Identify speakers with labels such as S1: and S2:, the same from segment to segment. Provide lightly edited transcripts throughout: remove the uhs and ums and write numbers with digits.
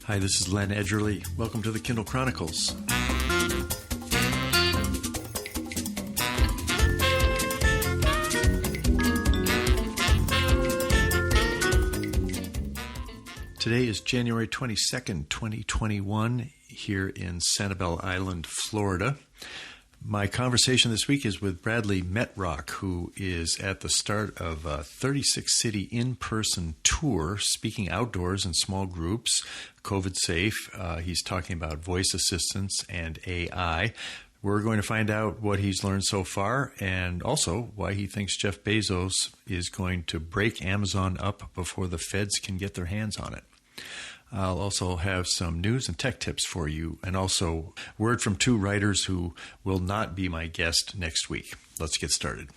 S1: Hi, this is Len Edgerly. Welcome to the Kindle Chronicles. Today is January 22nd, 2021, here in Sanibel Island, Florida. My conversation this week is with Bradley Metrock, who is at the start of a 36-city in-person tour, speaking outdoors in small groups, COVID-safe. He's talking about voice assistants and AI. We're going to find out what he's learned so far and also why he thinks Jeff Bezos is going to break Amazon up before the feds can get their hands on it. I'll also have some news and tech tips for you, and also word from two writers who will not be my guest next week. Let's get started.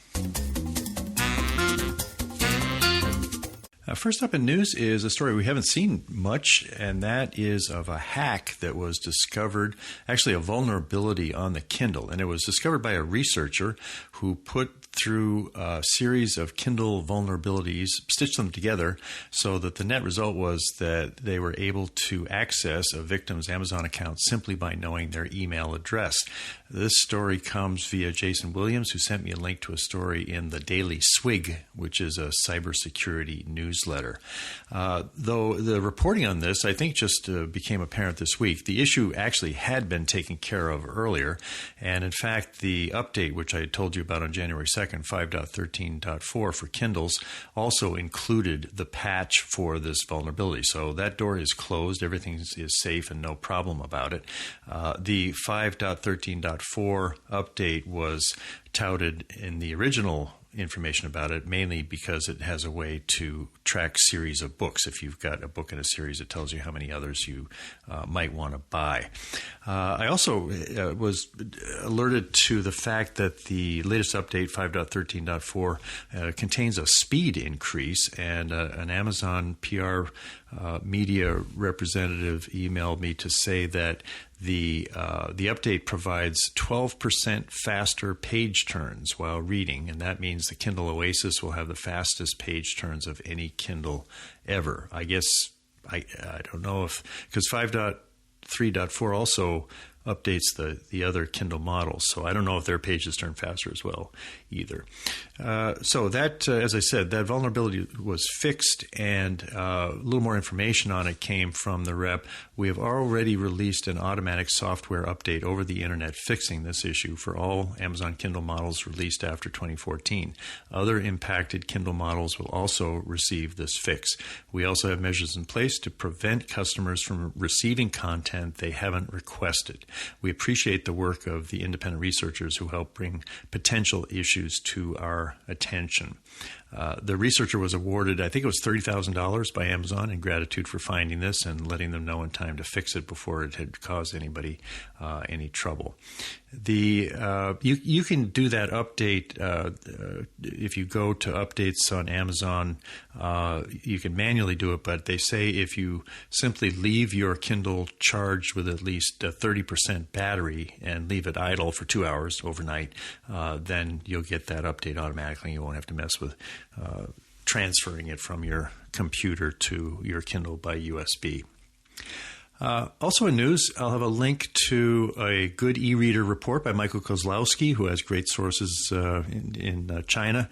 S1: First up in news is a story we haven't seen much, and that is of a hack that was discovered, actually a vulnerability on the Kindle. And it was discovered by a researcher who put through a series of Kindle vulnerabilities, stitched them together so that the net result was that they were able to access a victim's Amazon account simply by knowing their email address. This story comes via Jason Williams, who sent me a link to a story in the Daily Swig, which is a cybersecurity newsletter. Though the reporting on this, I think, just became apparent this week. The issue actually had been taken care of earlier. And in fact, the update, which I told you about on January 2nd, 5.13.4 for Kindles, also included the patch for this vulnerability. So that door is closed. Everything is safe and no problem about it. The 5.13.4 update was touted in the original information about it, mainly because it has a way to track series of books. If you've got a book in a series, it tells you how many others you might want to buy. I also was alerted to the fact that the latest update, 5.13.4, contains a speed increase, and an Amazon PR media representative emailed me to say that the update provides 12% faster page turns while reading, and that means the Kindle Oasis will have the fastest page turns of any Kindle ever. I guess, I don't know if, because 5.3.4 also updates the other Kindle models, so I don't know if their pages turn faster as well either. So that, as I said, that vulnerability was fixed, and a little more information on it came from the rep. We have already released an automatic software update over the internet fixing this issue for all Amazon Kindle models released after 2014. Other impacted Kindle models will also receive this fix. We also have measures in place to prevent customers from receiving content they haven't requested. We appreciate the work of the independent researchers who help bring potential issues to our attention. The researcher was awarded, I think it was $30,000 by Amazon in gratitude for finding this and letting them know in time to fix it before it had caused anybody any trouble. You can do that update if you go to updates on Amazon. You can manually do it, but they say if you simply leave your Kindle charged with at least 30% battery and leave it idle for 2 hours overnight, then you'll get that update automatically. You won't have to mess with transferring it from your computer to your Kindle by USB. Also in news, I'll have a link to a good e-reader report by Michael Kozlowski, who has great sources in China.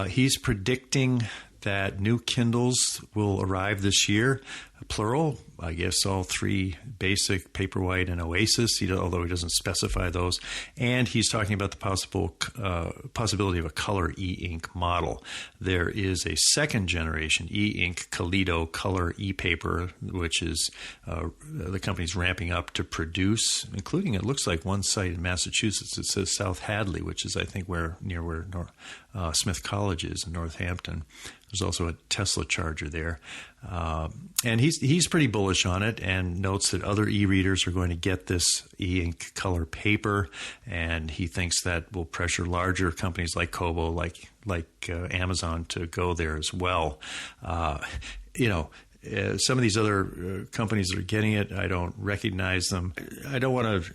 S1: He's predicting that new Kindles will arrive this year, plural. I guess all three, Basic, Paperwhite, and Oasis, although he doesn't specify those. And he's talking about the possibility of a color e-ink model. There is a second generation e-ink Kaleido color e-paper, which is the company's ramping up to produce, including, it looks like, one site in Massachusetts. It says South Hadley, which is, I think, near where Smith College is in Northampton. There's also a Tesla charger there. And he's pretty bullish on it and notes that other e-readers are going to get this e-ink color paper, and he thinks that will pressure larger companies like Kobo, like Amazon, to go there as well. Some of these other companies that are getting it, I don't recognize them. I don't want to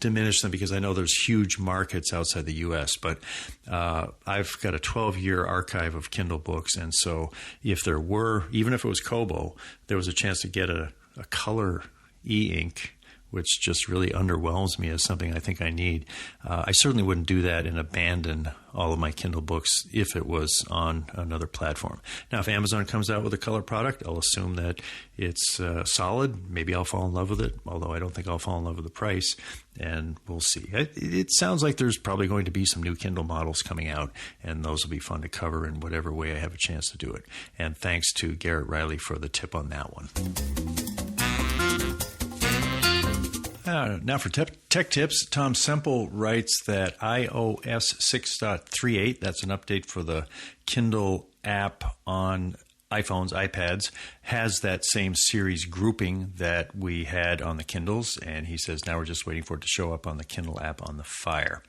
S1: diminish them because I know there's huge markets outside the U.S., but I've got a 12-year archive of Kindle books, and so if there were, even if it was Kobo, there was a chance to get a a color e-ink, which just really underwhelms me as something I think I need. I certainly wouldn't do that and abandon all of my Kindle books if it was on another platform. Now, if Amazon comes out with a color product, I'll assume that it's solid. Maybe I'll fall in love with it, although I don't think I'll fall in love with the price, and we'll see. It sounds like there's probably going to be some new Kindle models coming out, and those will be fun to cover in whatever way I have a chance to do it. And thanks to Garrett Riley for the tip on that one. Now for tech tips, Tom Semple writes that iOS 6.38, that's an update for the Kindle app on iPhones, iPads, has that same series grouping that we had on the Kindles, and he says now we're just waiting for it to show up on the Kindle app on the Fire.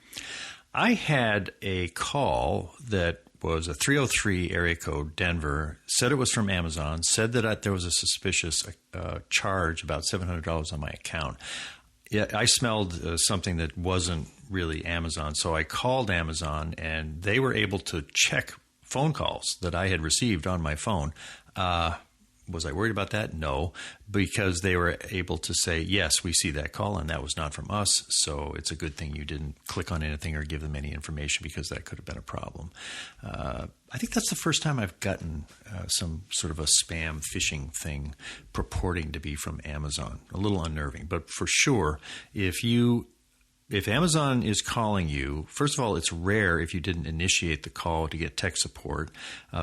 S1: I had a call that was a 303 area code, Denver, said it was from Amazon, said that there was a suspicious charge, about $700 on my account. Yeah, I smelled something that wasn't really Amazon, so I called Amazon, and they were able to check phone calls that I had received on my phone. Was I worried about that? No, because they were able to say, yes, we see that call, and that was not from us, so it's a good thing you didn't click on anything or give them any information, because that could have been a problem. I think that's the first time I've gotten some sort of a spam phishing thing purporting to be from Amazon. A little unnerving, but for sure, if Amazon is calling you, first of all, it's rare if you didn't initiate the call to get tech support.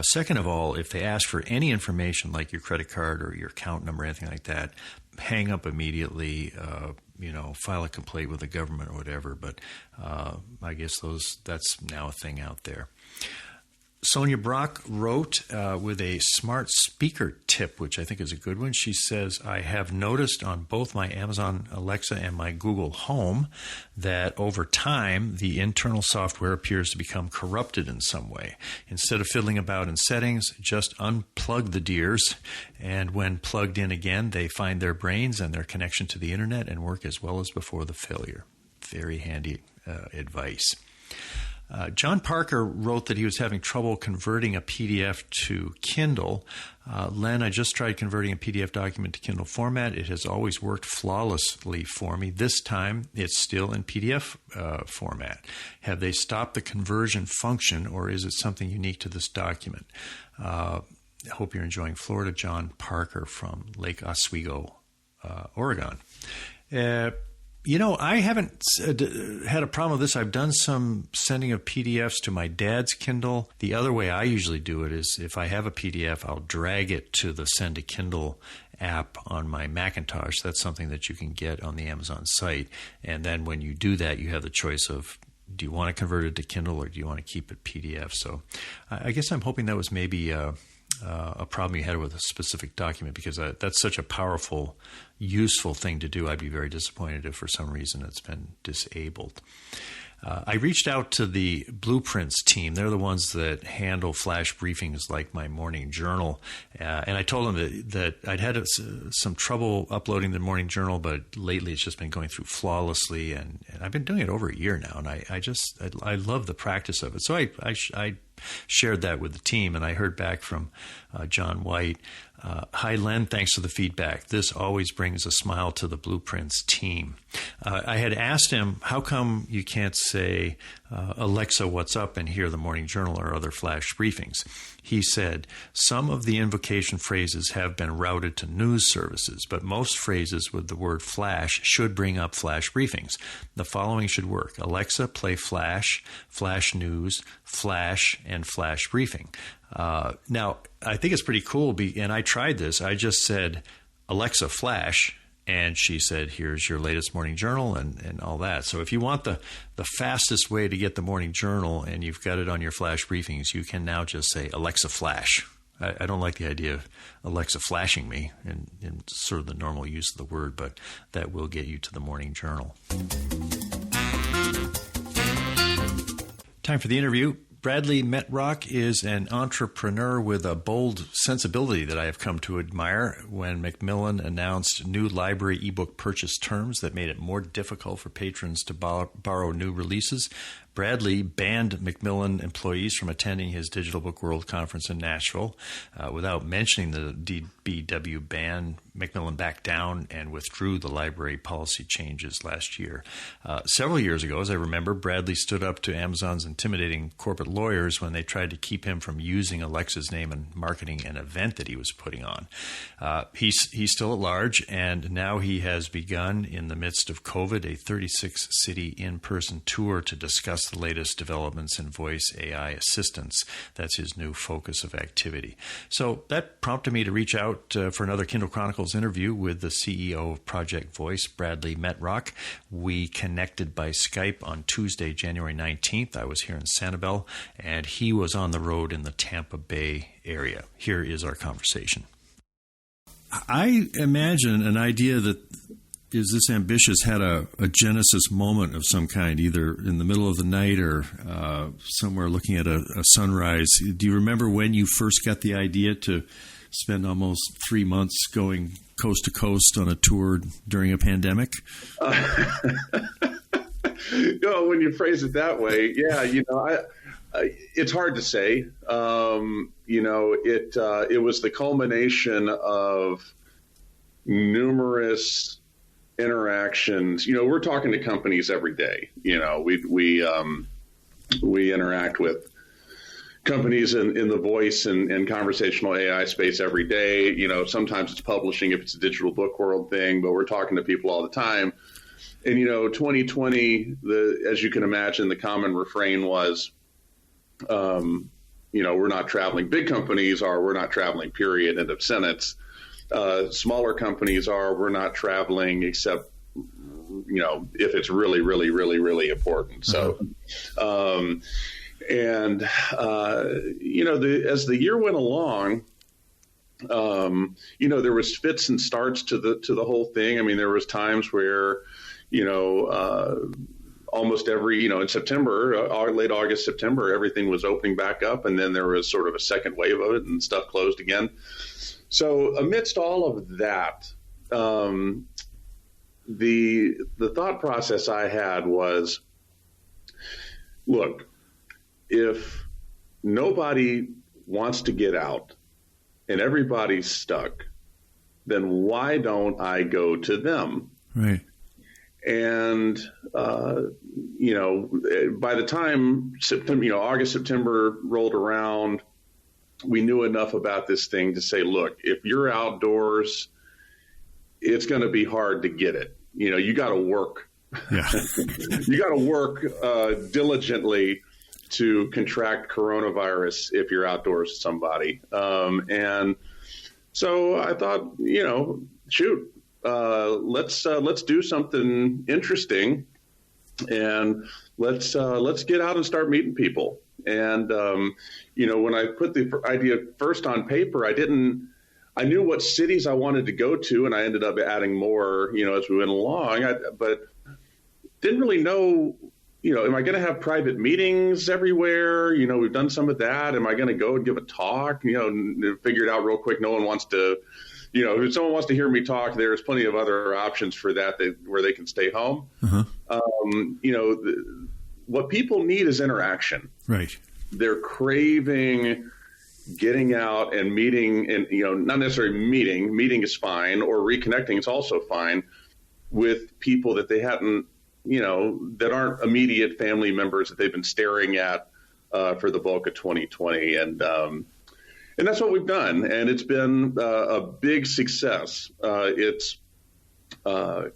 S1: Second of all, if they ask for any information like your credit card or your account number or anything like that, hang up immediately, file a complaint with the government or whatever. But I guess that's now a thing out there. Sonia Brock wrote with a smart speaker tip, which I think is a good one. She says, I have noticed on both my Amazon Alexa and my Google Home that over time, the internal software appears to become corrupted in some way. Instead of fiddling about in settings, just unplug the dears. And when plugged in again, they find their brains and their connection to the internet and work as well as before the failure. Very handy advice. John Parker wrote that he was having trouble converting a PDF to Kindle. Len, I just tried converting a PDF document to Kindle format. It has always worked flawlessly for me. This time, it's still in PDF format. Have they stopped the conversion function, or is it something unique to this document? I hope you're enjoying Florida. John Parker from Lake Oswego, Oregon. I haven't had a problem with this. I've done some sending of PDFs to my dad's Kindle. The other way I usually do it is if I have a PDF, I'll drag it to the Send to Kindle app on my Macintosh. That's something that you can get on the Amazon site. And then when you do that, you have the choice of, do you want to convert it to Kindle or do you want to keep it PDF? So I guess I'm hoping that was maybe a problem you had with a specific document, because that's such a powerful, useful thing to do. I'd be very disappointed if for some reason it's been disabled. I reached out to the Blueprints team. They're the ones that handle flash briefings like my morning journal. And I told them that I'd had some trouble uploading the morning journal, but lately it's just been going through flawlessly. And I've been doing it over a year now, and I love the practice of it. So I shared that with the team, and I heard back from John White. Hi, Len. Thanks for the feedback. This always brings a smile to the Blueprints team. I had asked him, how come you can't say, Alexa, what's up, and hear the morning journal or other flash briefings? He said, some of the invocation phrases have been routed to news services, but most phrases with the word flash should bring up flash briefings. The following should work. Alexa, play flash, flash news, flash, and flash briefing. Now, I think it's pretty cool, and I tried this. I just said, Alexa, flash, and she said, here's your latest morning journal and all that. So if you want the fastest way to get the morning journal and you've got it on your flash briefings, you can now just say, Alexa, flash. I don't like the idea of Alexa flashing me in sort of the normal use of the word, but that will get you to the morning journal. Time for the interview. Bradley Metrock is an entrepreneur with a bold sensibility that I have come to admire. When Macmillan announced new library ebook purchase terms that made it more difficult for patrons to borrow new releases, Bradley banned Macmillan employees from attending his Digital Book World Conference in Nashville. Without mentioning the DBW ban, Macmillan backed down and withdrew the library policy changes last year. Several years ago, as I remember, Bradley stood up to Amazon's intimidating corporate lawyers when they tried to keep him from using Alexa's name and marketing an event that he was putting on. He's still at large, and now he has begun, in the midst of COVID, a 36-city in-person tour to discuss the latest developments in voice AI assistance. That's his new focus of activity. So that prompted me to reach out for another Kindle Chronicles interview with the CEO of Project Voice, Bradley Metrock. We connected by Skype on Tuesday, January 19th. I was here in Sanibel, and he was on the road in the Tampa Bay area. Here is our conversation. I imagine an idea that is this ambitious had a genesis moment of some kind, either in the middle of the night or somewhere looking at a sunrise. Do you remember when you first got the idea to spend almost 3 months going coast to coast on a tour during a pandemic?
S2: When you phrase it that way, yeah, it's hard to say. It was the culmination of numerous interactions. We're talking to companies every day. We interact with companies in the voice and conversational AI space every day. Sometimes it's publishing if it's a digital book world thing, but we're talking to people all the time. And 2020, as you can imagine, the common refrain was, we're not traveling. Big companies are, we're not traveling, period, end of sentence. Smaller companies are, we're not traveling except, if it's really, really, really, really important. So, as the year went along, there was fits and starts to the whole thing. I mean, there was times where, almost every, in September, late August, September, everything was opening back up. And then there was sort of a second wave of it and stuff closed again. So amidst all of that, the thought process I had was, look, if nobody wants to get out and everybody's stuck, then why don't I go to them?
S1: Right.
S2: And, by the time August, September rolled around, we knew enough about this thing to say, look, if you're outdoors, it's going to be hard to get it. You got to work.
S1: Yeah.
S2: You got to work diligently to contract coronavirus if you're outdoors with somebody. And so I thought, shoot, let's do something interesting, and let's get out and start meeting people. And when I put the idea first on paper, I knew what cities I wanted to go to, and I ended up adding more, as we went along. But didn't really know, am I going to have private meetings everywhere? We've done some of that. Am I going to go and give a talk? Figured out real quick, no one wants to. If someone wants to hear me talk, there's plenty of other options for that where they can stay home. Uh-huh. What people need is interaction.
S1: Right.
S2: They're craving getting out and meeting, and not necessarily meeting. Meeting is fine, or reconnecting is also fine with people that they hadn't, that aren't immediate family members that they've been staring at for the bulk of 2020, and that's what we've done, and it's been a big success. It's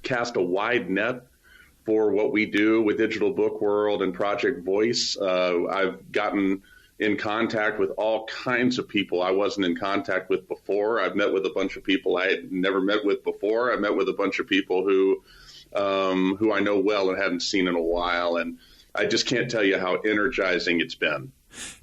S2: cast a wide net for what we do with Digital Book World and Project Voice. I've gotten in contact with all kinds of people I wasn't in contact with before. I've met with a bunch of people I had never met with before. I've met with a bunch of people who I know well and hadn't seen in a while, and I just can't tell you how energizing it's been.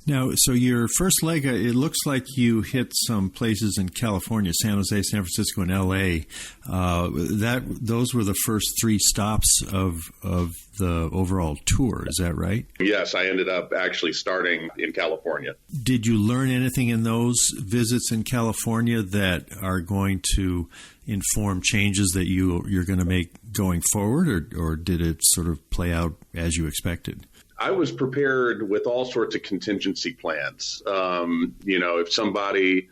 S1: Now, so your first leg, it looks like you hit some places in California, San Jose, San Francisco, and L.A. Those were the first three stops of the overall tour. Is that right?
S2: Yes, I ended up actually starting in California.
S1: Did you learn anything in those visits in California that are going to inform changes that you're going to make going forward, or did it sort of play out as you expected?
S2: I was prepared with all sorts of contingency plans. If somebody,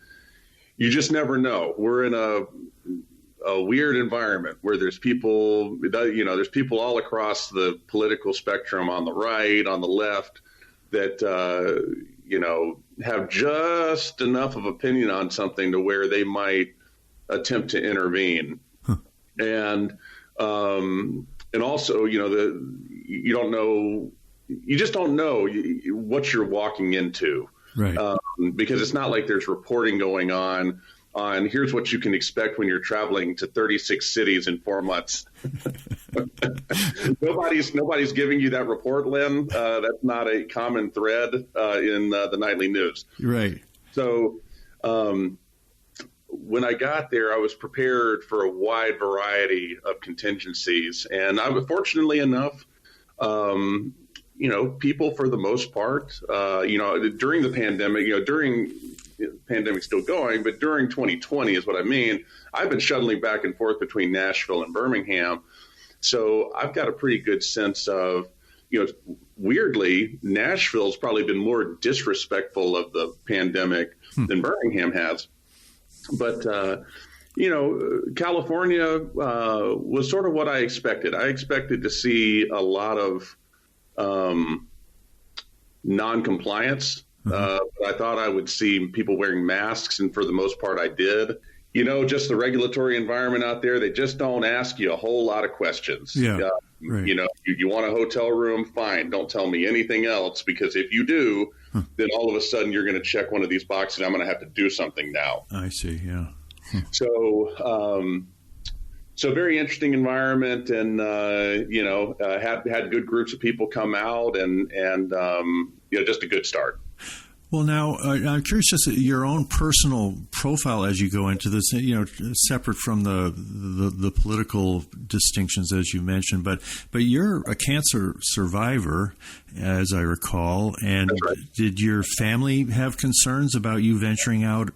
S2: you just never know. We're in a weird environment where there's people, there's people all across the political spectrum on the right, on the left, that, have just enough of opinion on something to where they might attempt to intervene. Huh. And also, you don't know, you just don't know what you're walking into.
S1: Right.
S2: Because it's not like there's reporting going on here's what you can expect when you're traveling to 36 cities in 4 months. Nobody's giving you that report, Lynn. That's not a common thread in the nightly news.
S1: Right.
S2: So when I got there, I was prepared for a wide variety of contingencies. And I was, fortunately enough, people for the most part, during the pandemic, during the pandemic's still going, but during 2020 is what I mean. I've been shuttling back and forth between Nashville and Birmingham. So I've got a pretty good sense of, weirdly, Nashville's probably been more disrespectful of the pandemic than Birmingham has. But, California was sort of what I expected. I expected to see a lot of non-compliance. I thought I would see people wearing masks, and for the most part I did. Just the regulatory environment out there, they just don't ask you a whole lot of questions.
S1: Yeah, right.
S2: You want a hotel room? Fine. Don't tell me anything else, because if you do, then all of a sudden you're going to check one of these boxes and I'm going to have to do something now.
S1: I see, yeah.
S2: So very interesting environment, and had good groups of people come out, and just a good start.
S1: Well, now I'm curious, just your own personal profile as you go into this, separate from the political distinctions as you mentioned, but you're a cancer survivor, as I recall, and
S2: That's right.
S1: Did your family have concerns about you venturing out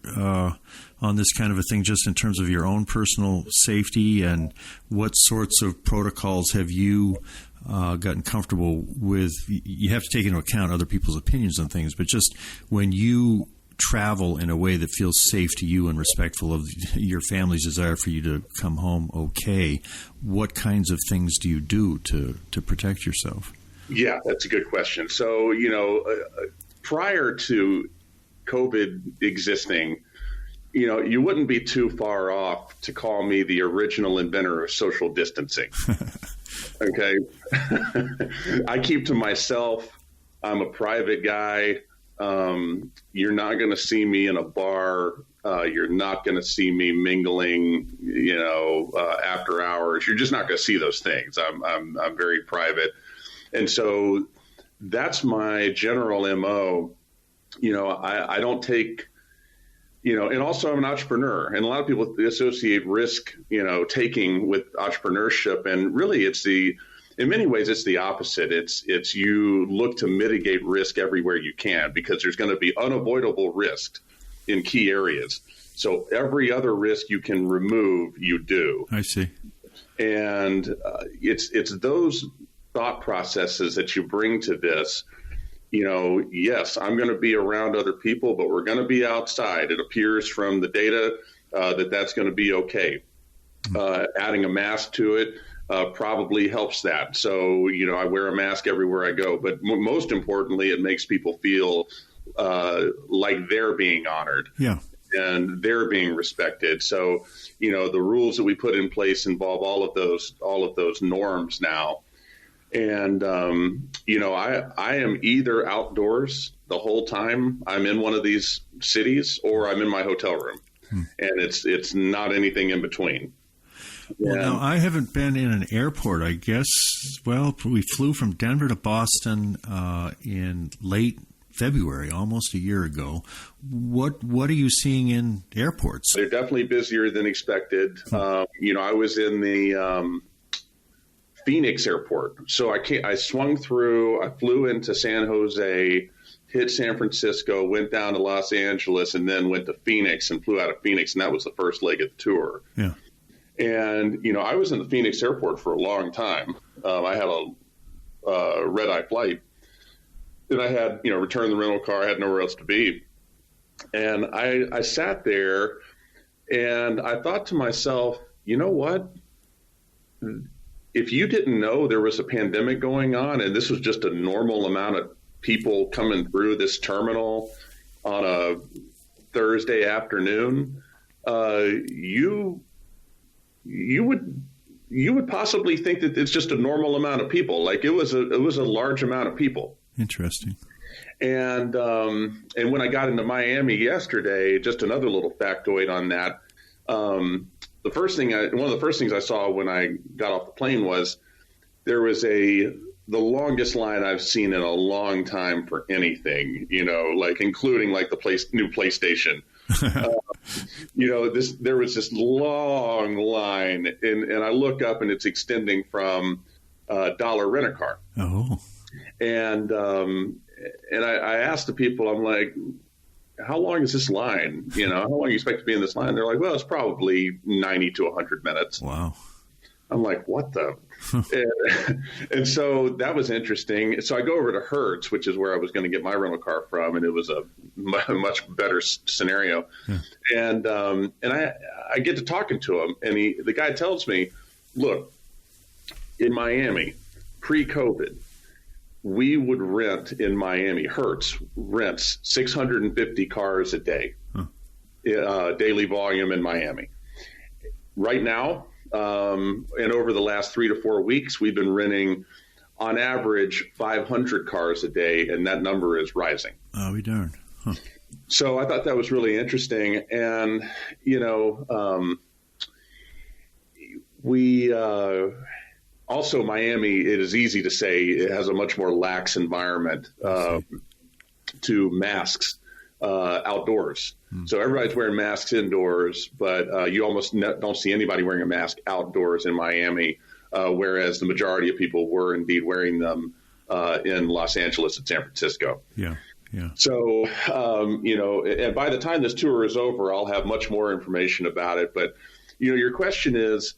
S1: on this kind of a thing, just in terms of your own personal safety, and what sorts of protocols have you gotten comfortable with? You have to take into account other people's opinions on things, but just when you travel in a way that feels safe to you and respectful of your family's desire for you to come home okay, what kinds of things do you do to protect yourself?
S2: Yeah, that's a good question. So, prior to COVID existing, you wouldn't be too far off to call me the original inventor of social distancing. Okay. I keep to myself. I'm a private guy. You're not going to see me in a bar. You're not going to see me mingling, after hours. You're just not going to see those things. I'm very private. And so that's my general MO. I don't take, and also I'm an entrepreneur, and a lot of people associate risk, taking with entrepreneurship. And really in many ways, it's the opposite. It's you look to mitigate risk everywhere you can, because there's going to be unavoidable risk in key areas. So every other risk you can remove, you do.
S1: I see.
S2: And it's those thought processes that you bring to this. Yes, I'm going to be around other people, but we're going to be outside. It appears from the data that's going to be okay. Adding a mask to it probably helps that. So, I wear a mask everywhere I go. But most importantly, it makes people feel like they're being honored.
S1: Yeah.
S2: And they're being respected. So, the rules that we put in place involve all of those norms now. And, I am either outdoors the whole time I'm in one of these cities, or I'm in my hotel room. And it's not anything in between.
S1: Well, now, I haven't been in an airport, I guess. Well, we flew from Denver to Boston in late February, almost a year ago. What are you seeing in airports?
S2: They're definitely busier than expected. I was in the Phoenix airport. So I swung through, I flew into San Jose, hit San Francisco, went down to Los Angeles, and then went to Phoenix and flew out of Phoenix. And that was the first leg of the tour.
S1: Yeah.
S2: And, I was in the Phoenix airport for a long time. I had a red-eye flight. then I had, returned the rental car. I had nowhere else to be. And I sat there and I thought to myself, you know what? If you didn't know there was a pandemic going on and this was just a normal amount of people coming through this terminal on a Thursday afternoon, you would possibly think that it's just a normal amount of people. Like it was a large amount of people.
S1: Interesting.
S2: And when I got into Miami yesterday, just another little factoid on that. One of the first things I saw when I got off the plane was there was the longest line I've seen in a long time for anything, like including like the new PlayStation. There was this long line, and I look up and it's extending from Dollar Rent-A-Car.
S1: Oh,
S2: and I asked the people, I'm like, how long is this line? How long do you expect to be in this line? They're like, well, it's probably 90 to 100 minutes.
S1: Wow.
S2: I'm like, what the? and so that was interesting. So I go over to Hertz, which is where I was going to get my rental car from, and it was a much better scenario. Yeah. And I get to talking to him, and the guy tells me, look, in Miami, pre-COVID, we would rent in Miami. Hertz rents 650 cars a day, daily volume in Miami. Right now, and over the last 3 to 4 weeks, we've been renting on average 500 cars a day, and that number is rising.
S1: Oh, we darn. Huh.
S2: So I thought that was really interesting. And, also, Miami, it is easy to say it has a much more lax environment to masks outdoors. So everybody's wearing masks indoors, but you almost don't see anybody wearing a mask outdoors in Miami, whereas the majority of people were indeed wearing them in Los Angeles and San Francisco.
S1: Yeah. Yeah.
S2: So, and by the time this tour is over, I'll have much more information about it. But, your question is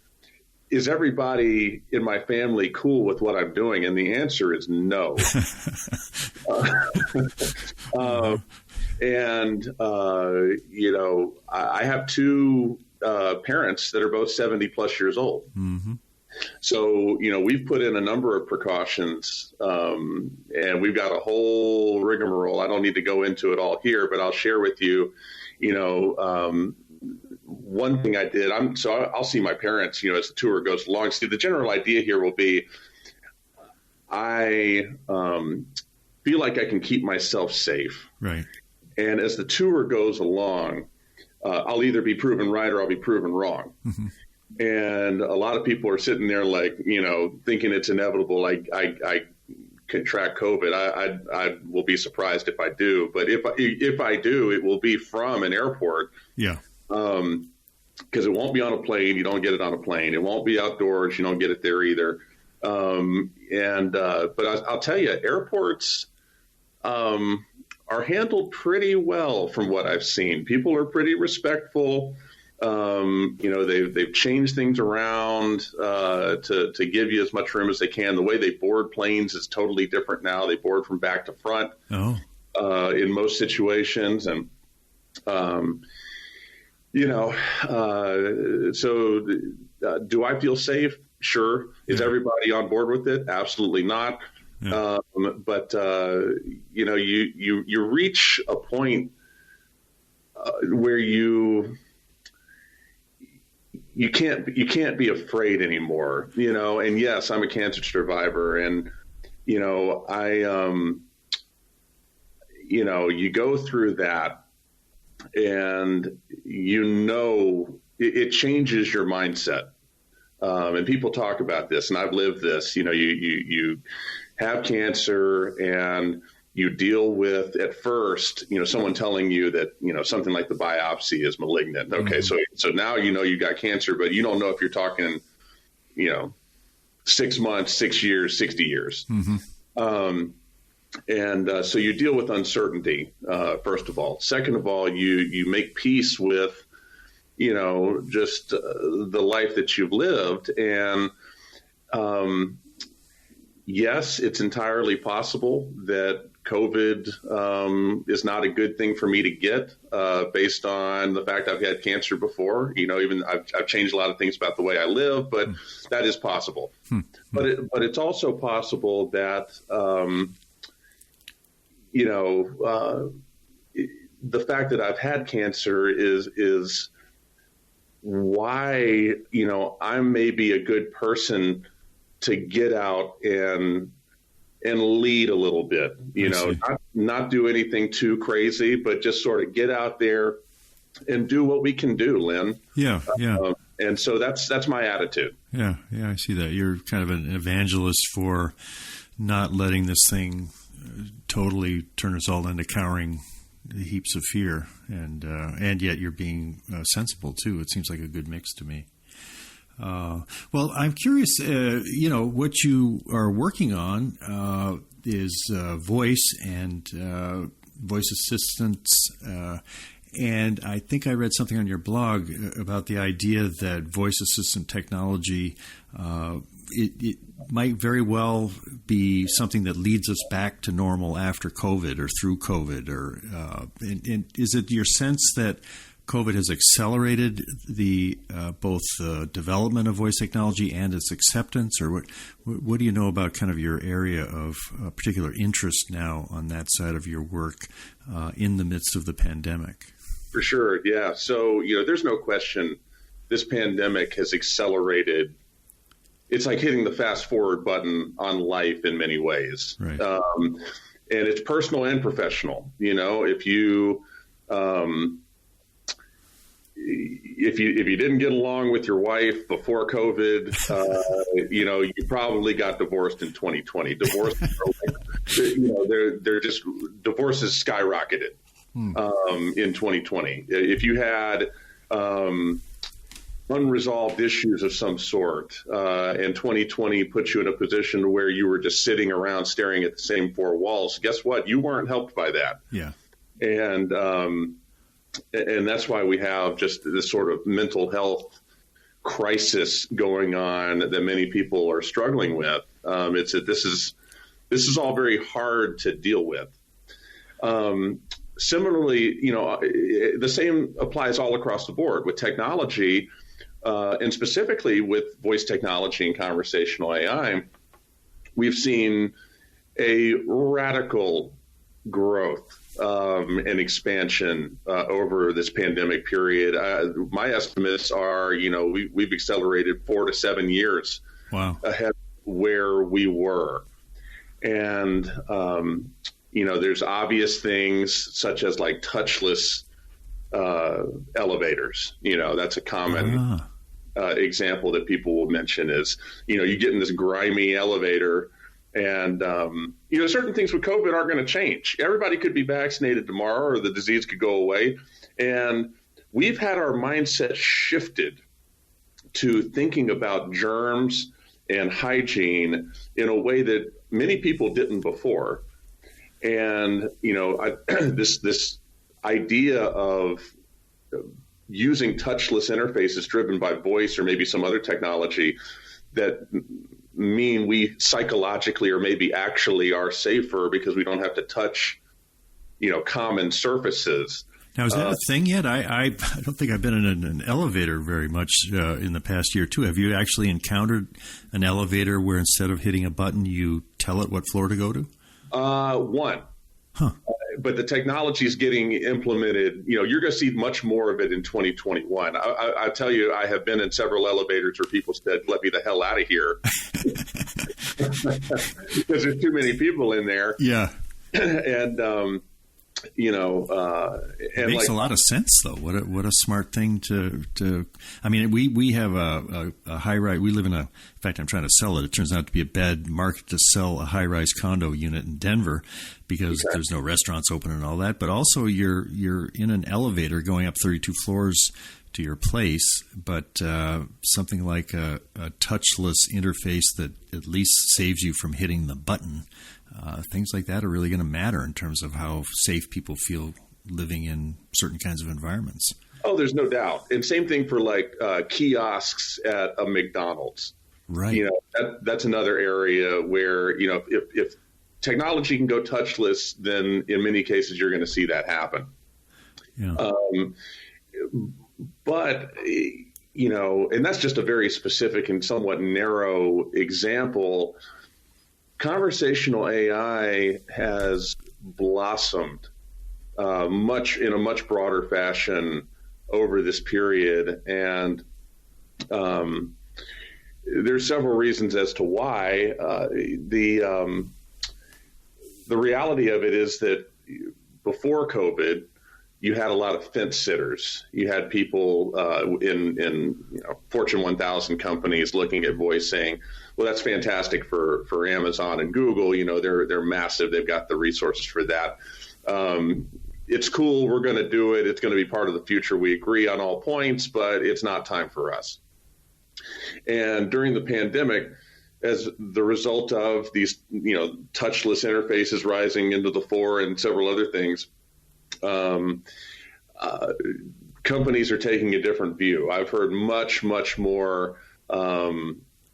S2: everybody in my family cool with what I'm doing? And the answer is no. I have two parents that are both 70 plus years old. Mm-hmm. So, we've put in a number of precautions, and we've got a whole rigmarole. I don't need to go into it all here, but I'll share with you, one thing I did. I'll see my parents, as the tour goes along. See, the general idea here will be, I feel like I can keep myself safe.
S1: Right.
S2: And as the tour goes along, I'll either be proven right or I'll be proven wrong. Mm-hmm. And a lot of people are sitting there like, thinking it's inevitable. I contract COVID. I will be surprised if I do. But if I do, it will be from an airport. Yeah. Because it won't be on a plane. You don't get it on a plane. It won't be outdoors. You don't get it there either. But I'll tell you, airports are handled pretty well from what I've seen. People are pretty respectful. They've changed things around to give you as much room as they can. The way they board planes is totally different now. They board from back to front in most situations. And, do I feel safe? Sure. Is everybody on board with it? Absolutely not. Yeah. You reach a point where you can't be afraid anymore, and yes, I'm a cancer survivor, and, you go through that and, it changes your mindset. And people talk about this, and I've lived this, you have cancer and you deal with, at first, someone telling you that, something like the biopsy is malignant. Okay. Mm-hmm. So now, you got cancer, but you don't know if you're talking, 6 months, 6 years, 60 years. Mm-hmm. So you deal with uncertainty, first of all. Second of all, you make peace with, just the life that you've lived. And yes, it's entirely possible that COVID is not a good thing for me to get based on the fact I've had cancer before. Even I've changed a lot of things about the way I live, but that is possible. But it's also possible that, the fact that I've had cancer is why, I'm maybe a good person to get out and lead a little bit, not do anything too crazy, but just sort of get out there and do what we can do, Lynn.
S1: Yeah.
S2: And so that's my attitude.
S1: Yeah, I see that. You're kind of an evangelist for not letting this thing totally turn us all into cowering heaps of fear, and yet you're being sensible too. It seems like a good mix to me. Well, I'm curious, what you are working on is voice and voice assistants. And I think I read something on your blog about the idea that voice assistant technology, it might very well be something that leads us back to normal after COVID or through COVID. And is it your sense that COVID has accelerated the both the development of voice technology and its acceptance, or what do you know about kind of your area of particular interest now on that side of your work in the midst of the pandemic?
S2: For sure, yeah. So there's no question this pandemic has accelerated. It's like hitting the fast forward button on life in many ways,
S1: right.
S2: And it's personal and professional. If you didn't get along with your wife before COVID, you probably got divorced in 2020. Divorces skyrocketed in 2020. If you had unresolved issues of some sort, and 2020 put you in a position where you were just sitting around staring at the same four walls, guess what? You weren't helped by that.
S1: Yeah.
S2: And that's why we have just this sort of mental health crisis going on that many people are struggling with. It's that this is all very hard to deal with. Similarly, the same applies all across the board with technology, and specifically with voice technology and conversational AI. We've seen a radical growth and expansion over this pandemic period. My estimates are, we've accelerated 4 to 7 years ahead of where we were. And, there's obvious things such as like touchless elevators. That's a common example that people will mention is, you get in this grimy elevator. And, certain things with COVID aren't going to change. Everybody could be vaccinated tomorrow or the disease could go away. And we've had our mindset shifted to thinking about germs and hygiene in a way that many people didn't before. And, this idea of using touchless interfaces driven by voice or maybe some other technology that mean we psychologically or maybe actually are safer because we don't have to touch, common surfaces.
S1: Now, is that a thing yet? I don't think I've been in an elevator very much in the past year or two. Have you actually encountered an elevator where instead of hitting a button, you tell it what floor to go to?
S2: One.
S1: Huh.
S2: But the technology is getting implemented. You're going to see much more of it in 2021. I tell you, I have been in several elevators where people said, "Let me the hell out of here," because there's too many people in there.
S1: Yeah,
S2: and
S1: it makes a lot of sense, though. What a smart thing to. I mean, we have a high rise. We live in in fact, I'm trying to sell it. It turns out to be a bad market to sell a high rise condo unit in Denver because there's no restaurants open and all that. But also, you're in an elevator going up 32 floors to your place. But something like a touchless interface that at least saves you from hitting the button. Things like that are really going to matter in terms of how safe people feel living in certain kinds of environments.
S2: Oh, there's no doubt. And same thing for kiosks at a McDonald's.
S1: Right.
S2: That's another area where, if technology can go touchless, then in many cases you're going to see that happen.
S1: Yeah.
S2: But, and that's just a very specific and somewhat narrow example. Conversational AI has blossomed in a much broader fashion over this period. And there's several reasons as to why. The reality of it is that before COVID, you had a lot of fence sitters. You had people in Fortune 1000 companies looking at voice saying, well, that's fantastic for Amazon and Google. They're massive. They've got the resources for that. It's cool. We're going to do it. It's going to be part of the future. We agree on all points, but it's not time for us. And during the pandemic, as the result of these, touchless interfaces rising into the fore and several other things, companies are taking a different view. I've heard much, much more.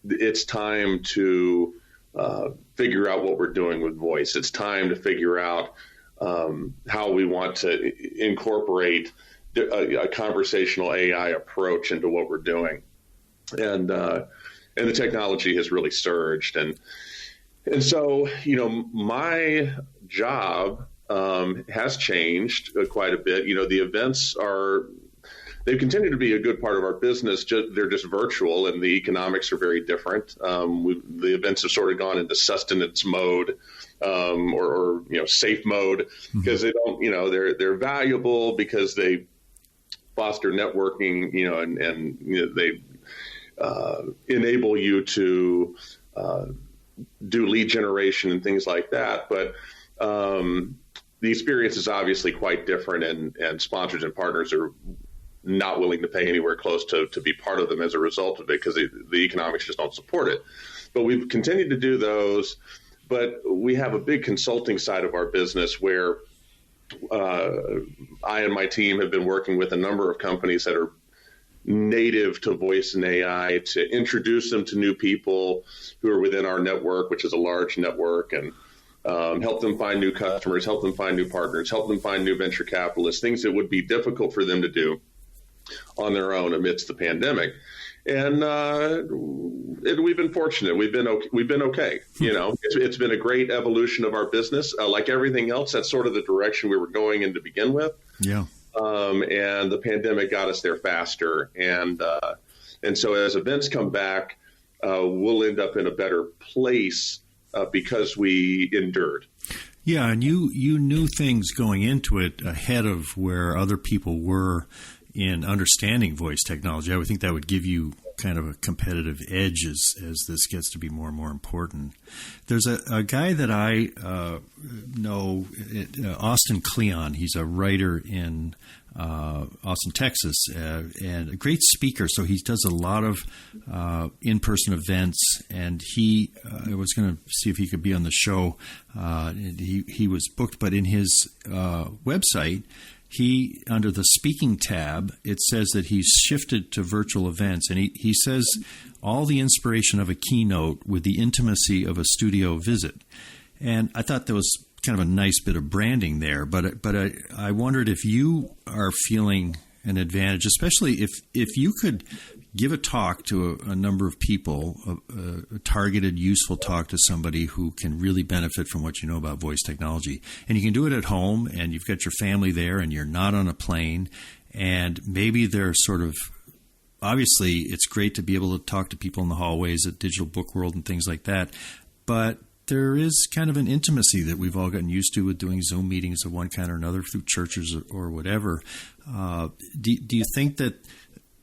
S2: It's time to figure out what we're doing with voice. It's time to figure out how we want to incorporate a conversational AI approach into what we're doing. And the technology has really surged. And so, my job has changed quite a bit. The events they've continued to be a good part of our business. They're just virtual, and the economics are very different. The events have sort of gone into sustenance mode, or safe mode, because they don't, they're valuable because they foster networking, and they enable you to do lead generation and things like that. But the experience is obviously quite different, and sponsors and partners are not willing to pay anywhere close to be part of them as a result of it, because the economics just don't support it. But we've continued to do those, but we have a big consulting side of our business where I and my team have been working with a number of companies that are native to voice and AI to introduce them to new people who are within our network, which is a large network, and help them find new customers, help them find new partners, help them find new venture capitalists, things that would be difficult for them to do on their own amidst the pandemic. And we've been fortunate. We've been okay. It's been a great evolution of our business. Like everything else, that's sort of the direction we were going in to begin with.
S1: Yeah.
S2: And the pandemic got us there faster. And so as events come back, we'll end up in a better place because we endured.
S1: Yeah, and you knew things going into it ahead of where other people were in understanding voice technology. I would think that would give you kind of a competitive edge as this gets to be more and more important. There's a guy that I know, Austin Kleon. He's a writer in Austin, Texas, and a great speaker. So he does a lot of in-person events, and I was going to see if he could be on the show. He was booked, but in his website, under the speaking tab, it says that he's shifted to virtual events, and he says all the inspiration of a keynote with the intimacy of a studio visit. And I thought that was kind of a nice bit of branding there, but I wondered if you are feeling an advantage, especially if you could give a talk to a number of people, a targeted, useful talk to somebody who can really benefit from what you know about voice technology. And you can do it at home, and you've got your family there, and you're not on a plane, and maybe they're sort of, obviously it's great to be able to talk to people in the hallways at Digital Book World and things like that, but there is kind of an intimacy that we've all gotten used to with doing Zoom meetings of one kind or another through churches or whatever. Do you think that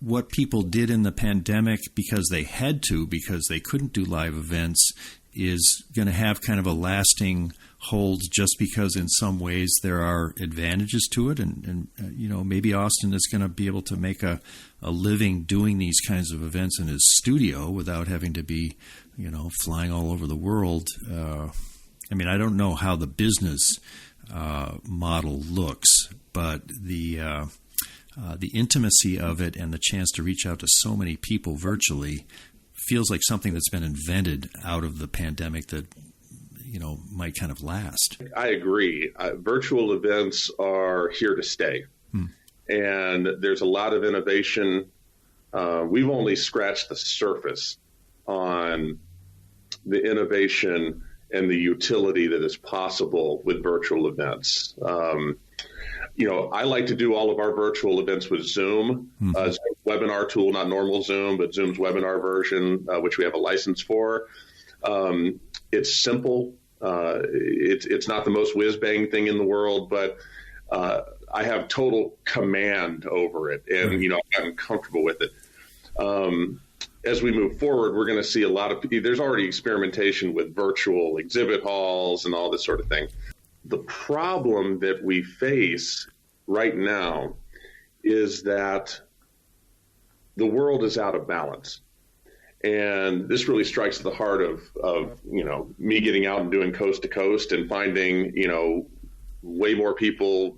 S1: what people did in the pandemic because they had to, because they couldn't do live events, is going to have kind of a lasting hold just because in some ways there are advantages to it? And maybe Austin is going to be able to make a living doing these kinds of events in his studio without having to be, flying all over the world. I don't know how the business model looks, but the intimacy of it and the chance to reach out to so many people virtually feels like something that's been invented out of the pandemic that, might kind of last.
S2: I agree. Virtual events are here to stay. And there's a lot of innovation. We've only scratched the surface on the innovation and the utility that is possible with virtual events. I like to do all of our virtual events with Zoom, Zoom's webinar tool, not normal Zoom, but Zoom's webinar version, which we have a license for. It's simple. It's not the most whiz-bang thing in the world, but I have total command over it, and I'm comfortable with it. As we move forward, we're going to see a lot of. There's already experimentation with virtual exhibit halls and all this sort of thing. The problem that we face right now is that the world is out of balance. And this really strikes the heart of me getting out and doing coast to coast and finding, way more people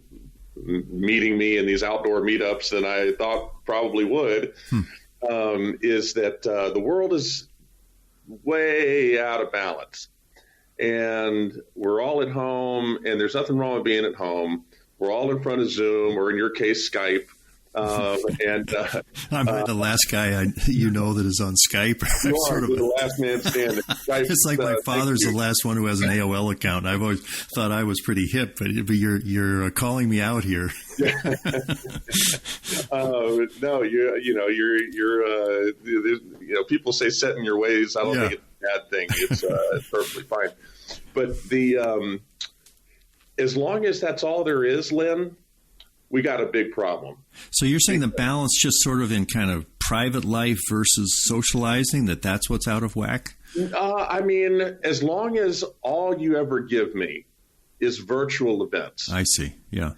S2: meeting me in these outdoor meetups than I thought probably would, is that the world is way out of balance. And we're all at home, and there's nothing wrong with being at home. We're all in front of Zoom, or in your case, Skype. I'm
S1: the last guy that is on Skype.
S2: You are the last man standing.
S1: It's like my father's the last one who has an AOL account. I've always thought I was pretty hip, but you're calling me out here.
S2: No, you're people say set in your ways. I don't think it's a bad thing. It's perfectly fine. But as long as that's all there is, Lynn, we got a big problem.
S1: So you're saying the balance just sort of in kind of private life versus socializing, that's what's out of whack?
S2: As long as all you ever give me is virtual events.
S1: I see. Yeah.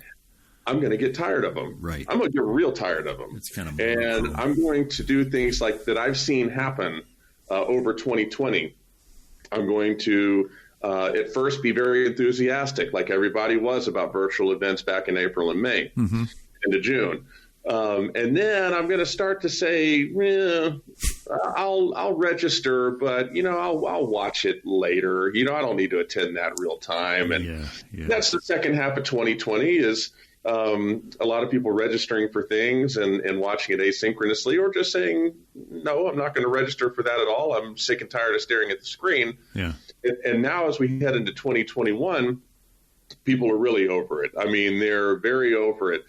S2: I'm going to get tired of them.
S1: Right.
S2: I'm going to get real tired of them.
S1: It's kind of
S2: and I'm going to do things like that I've seen happen over 2020. I'm going to at first be very enthusiastic, like everybody was about virtual events back in April and May into June. And then I'm going to start to say, I'll register, but, I'll watch it later. I don't need to attend that real time. And that's the second half of 2020 is a lot of people registering for things and watching it asynchronously, or just saying, no, I'm not going to register for that at all. I'm sick and tired of staring at the screen. Yeah. And now as we head into 2021, people are really over it. They're very over it.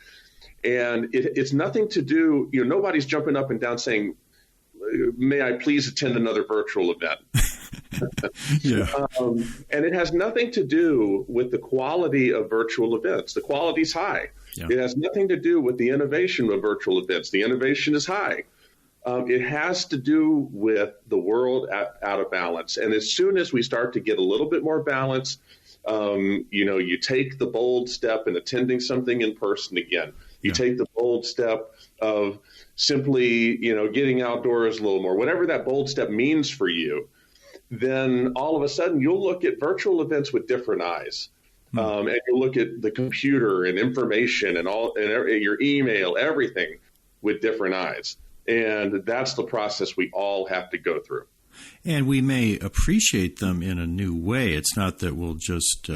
S2: And it's nothing to do, nobody's jumping up and down saying, may I please attend another virtual event? And it has nothing to do with the quality of virtual events. The quality's high. Yeah. It has nothing to do with the innovation of virtual events. The innovation is high. It has to do with the world out of balance. And as soon as we start to get a little bit more balance, you take the bold step in attending something in person again. You take the bold step of simply, getting outdoors a little more, whatever that bold step means for you, then all of a sudden you'll look at virtual events with different eyes. And you'll look at the computer and information and your email, everything with different eyes. And that's the process we all have to go through.
S1: And we may appreciate them in a new way. It's not that we'll just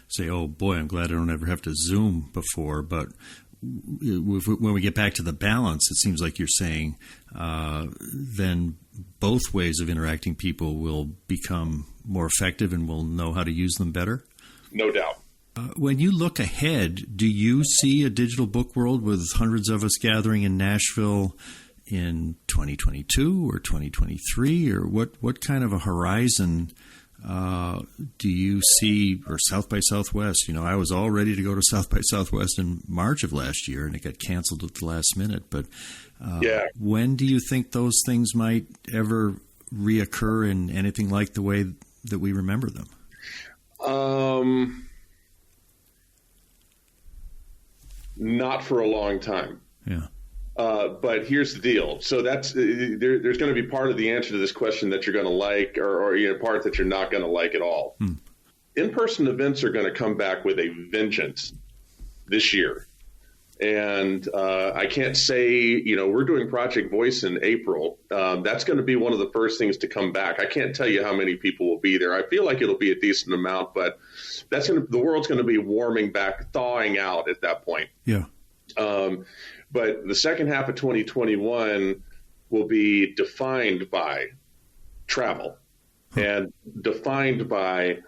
S1: say, oh, boy, I'm glad I don't ever have to Zoom before. But when we get back to the balance, it seems like you're saying then both ways of interacting people will become more effective and we'll know how to use them better?
S2: No doubt.
S1: When you look ahead, do you see a digital book world with hundreds of us gathering in Nashville in 2022 or 2023, or what kind of a horizon do you see, or South by Southwest? I was all ready to go to South by Southwest in March of last year, and it got canceled at the last minute. But when do you think those things might ever reoccur in anything like the way that we remember them?
S2: Not for a long time.
S1: Yeah.
S2: But here's the deal. So that's there's going to be part of the answer to this question that you're going to like, or part that you're not going to like at all. In-person events are going to come back with a vengeance this year. And I can't say, we're doing Project Voice in April. That's going to be one of the first things to come back. I can't tell you how many people will be there. I feel like it'll be a decent amount, but the world's going to be warming back, thawing out at that point.
S1: Yeah.
S2: But the second half of 2021 will be defined by travel and defined by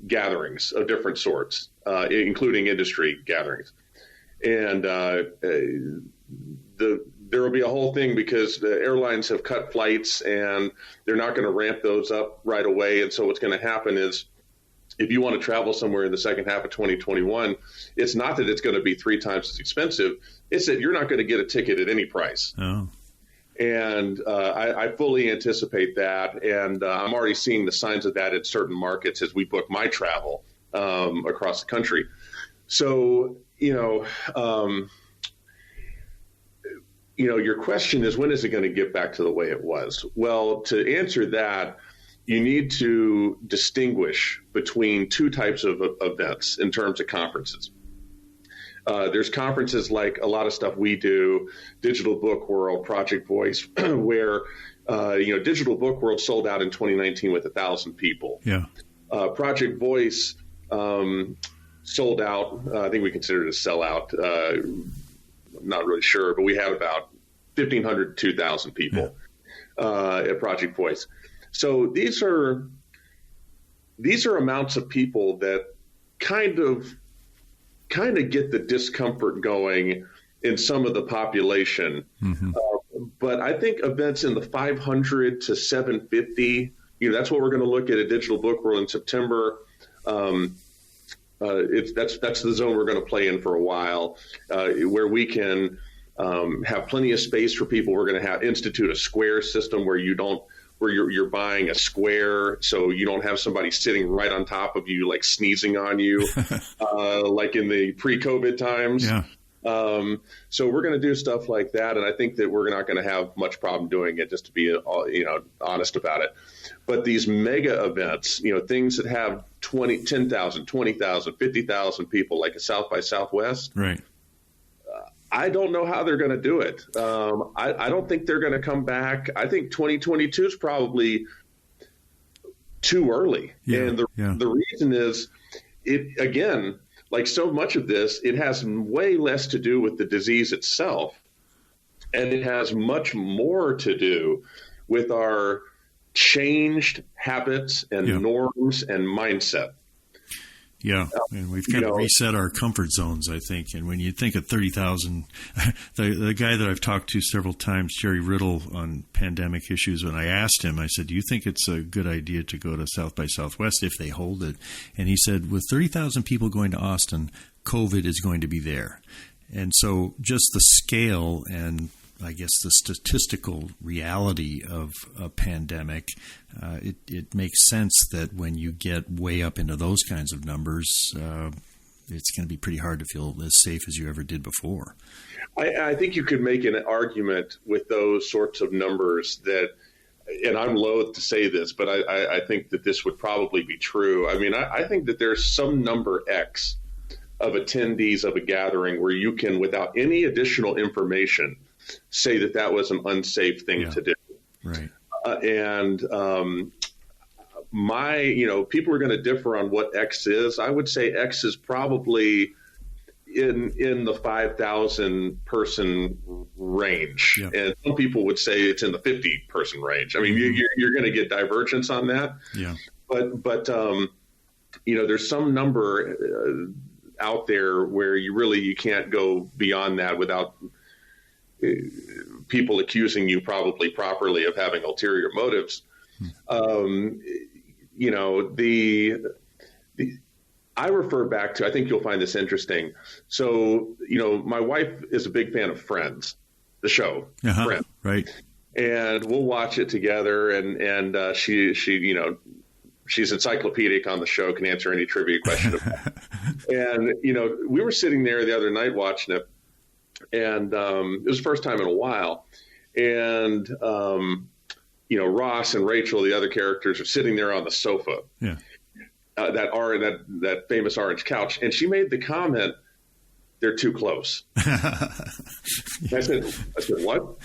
S2: gatherings of different sorts, including industry gatherings. And there will be a whole thing because the airlines have cut flights and they're not going to ramp those up right away. And so what's going to happen is if you want to travel somewhere in the second half of 2021, it's not that it's going to be 3 times as expensive. It's that you're not going to get a ticket at any price.
S1: Oh.
S2: And I fully anticipate that. And I'm already seeing the signs of that in certain markets as we book my travel across the country. So, your question is, when is it going to get back to the way it was? Well, to answer that, you need to distinguish between 2 types of events in terms of conferences. There's conferences like a lot of stuff we do, Digital Book World, Project Voice, where, Digital Book World sold out in 2019 with 1,000 people. Yeah. Project Voice sold out. I think we consider it a sellout. I'm not really sure, but we had about 1,500 to 2,000 people at Project Voice. So these are amounts of people that kind of get the discomfort going in some of the population. Mm-hmm. But I think events in the 500 to 750, that's what we're going to look at Digital Book World in September. That's the zone we're going to play in for a while, where we can have plenty of space for people. We're going to institute a square system where you're buying a square, so you don't have somebody sitting right on top of you, like sneezing on you, like in the pre-COVID times. Yeah. So we're going to do stuff like that, and I think that we're not going to have much problem doing it, just to be honest about it. But these mega events, things that have 10,000, 20,000, 50,000 people, like a South by Southwest, right? I don't know how they're going to do it. I don't think they're going to come back. I think 2022 is probably too early. Yeah, and the reason is, again, like so much of this, it has way less to do with the disease itself, and it has much more to do with our changed habits and norms and mindset.
S1: Yeah, and we've kind of reset our comfort zones, I think. And when you think of 30,000, the guy that I've talked to several times, Jerry Riddle, on pandemic issues, when I asked him, I said, do you think it's a good idea to go to South by Southwest if they hold it? And he said, with 30,000 people going to Austin, COVID is going to be there. And so just the scale and I guess the statistical reality of a pandemic, it makes sense that when you get way up into those kinds of numbers, it's going to be pretty hard to feel as safe as you ever did before.
S2: I think you could make an argument with those sorts of numbers that, and I'm loath to say this, but I think that this would probably be true. I mean, I think that there's some number X of attendees of a gathering where you can, without any additional information, say that was an unsafe thing to do. Right. People are going to differ on what X is. I would say X is probably in the 5,000 person range. Yeah. And some people would say it's in the 50 person range. I mean, you're going to get divergence on that. Yeah. But there's some number out there where you can't go beyond that without people accusing you probably properly of having ulterior motives. I refer back to, I think you'll find this interesting. So, my wife is a big fan of Friends, the show, Friends. Right. And we'll watch it together. And she's encyclopedic on the show, can answer any trivia question. And, we were sitting there the other night watching it. And it was the first time in a while. And, Ross and Rachel, the other characters, are sitting there on the sofa. Yeah. That famous orange couch. And she made the comment, they're too close. I said, what?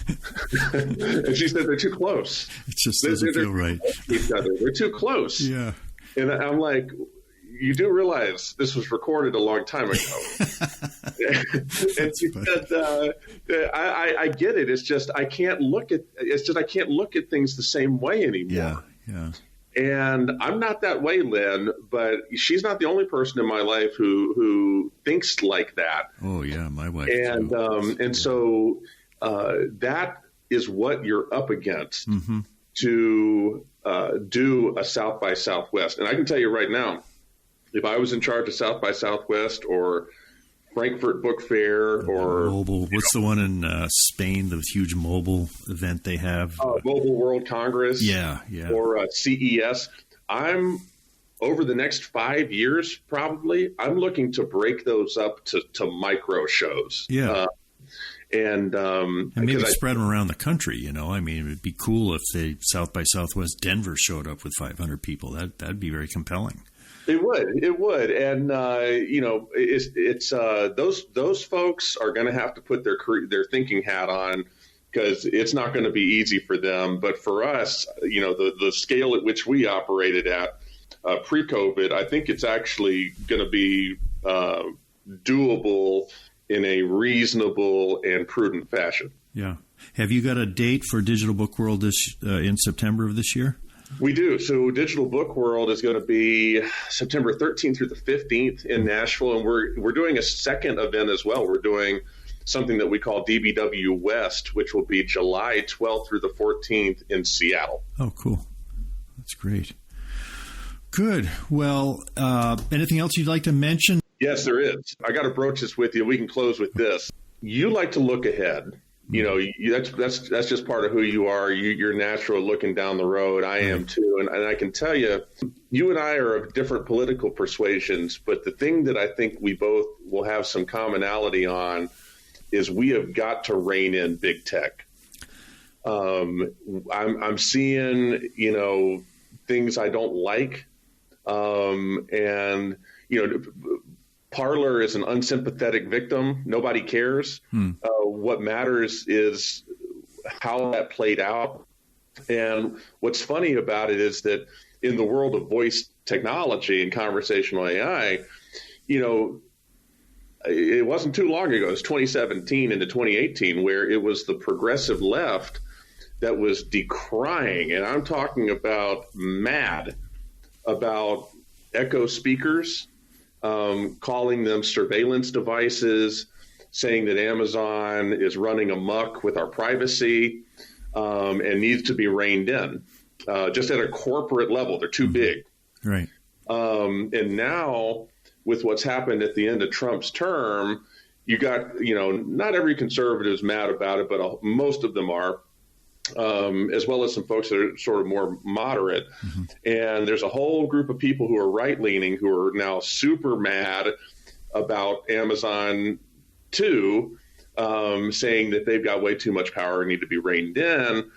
S2: And she said, they're too close.
S1: It just doesn't feel right.
S2: Each other. They're too close.
S1: Yeah.
S2: And I'm like, you do realize this was recorded a long time ago. And she said, I get it. It's just I can't look at things the same way anymore.
S1: Yeah.
S2: And I'm not that way, Lynn, but she's not the only person in my life who thinks like that.
S1: Oh yeah, my wife
S2: too. So that is what you're up against to do a South by Southwest. And I can tell you right now, if I was in charge of South by Southwest or Frankfurt Book Fair or
S1: mobile, what's the one in Spain, the huge mobile event they have?
S2: Mobile World Congress.
S1: Yeah.
S2: Or CES. I'm over the next 5 years, probably, I'm looking to break those up to micro shows.
S1: Yeah.
S2: And
S1: maybe spread them around the country. I mean, it'd be cool if South by Southwest Denver showed up with 500 people. That'd be very compelling.
S2: It would, and it's those folks are going to have to put their thinking hat on, because it's not going to be easy for them. But for us, the scale at which we operated at pre-COVID, I think it's actually going to be doable in a reasonable and prudent fashion.
S1: Yeah. Have you got a date for Digital Book World in September of this year?
S2: We do. So Digital Book World is going to be September 13th through the 15th in Nashville, and we're doing a second event as well. We're doing something that we call DBW West, which will be July 12th through the 14th in Seattle.
S1: Oh, cool. That's great. Good. Well, anything else you'd like to mention?
S2: Yes, there is. I got to broach this with you. We can close with this. You like to look ahead. That's just part of who you are. You're natural looking down the road. I am too. And I can tell you, you and I are of different political persuasions, but the thing that I think we both will have some commonality on is we have got to rein in big tech. I'm seeing, things I don't like. Parler is an unsympathetic victim. Nobody cares. What matters is how that played out. And what's funny about it is that in the world of voice technology and conversational AI, it wasn't too long ago. It was 2017 into 2018 where it was the progressive left that was decrying, and I'm talking about mad about Echo speakers, calling them surveillance devices, saying that Amazon is running amok with our privacy and needs to be reined in. Just at a corporate level, they're too big.
S1: Right.
S2: And now, with what's happened at the end of Trump's term, you got, not every conservative is mad about it, but most of them are. As well as some folks that are sort of more moderate. And there's a whole group of people who are right-leaning who are now super mad about Amazon too, saying that they've got way too much power and need to be reined in.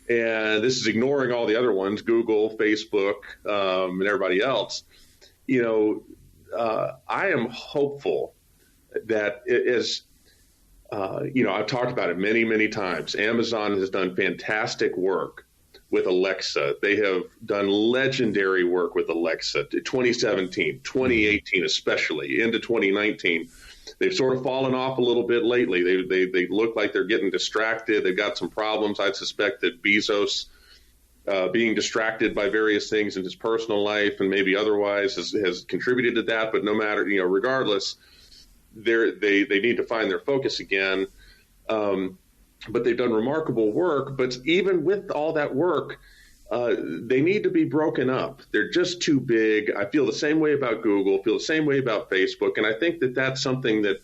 S2: And this is ignoring all the other ones, Google, Facebook, and everybody else. I am hopeful that it is I've talked about it many, many times. Amazon has done fantastic work with Alexa. They have done legendary work with Alexa. 2017, 2018 especially, into 2019. They've sort of fallen off a little bit lately. They look like they're getting distracted. They've got some problems. I suspect that Bezos, being distracted by various things in his personal life and maybe otherwise has contributed to that. But no matter, regardless, they need to find their focus again. But they've done remarkable work. But even with all that work, they need to be broken up. They're just too big. I feel the same way about Google, feel the same way about Facebook. And I think that that's something that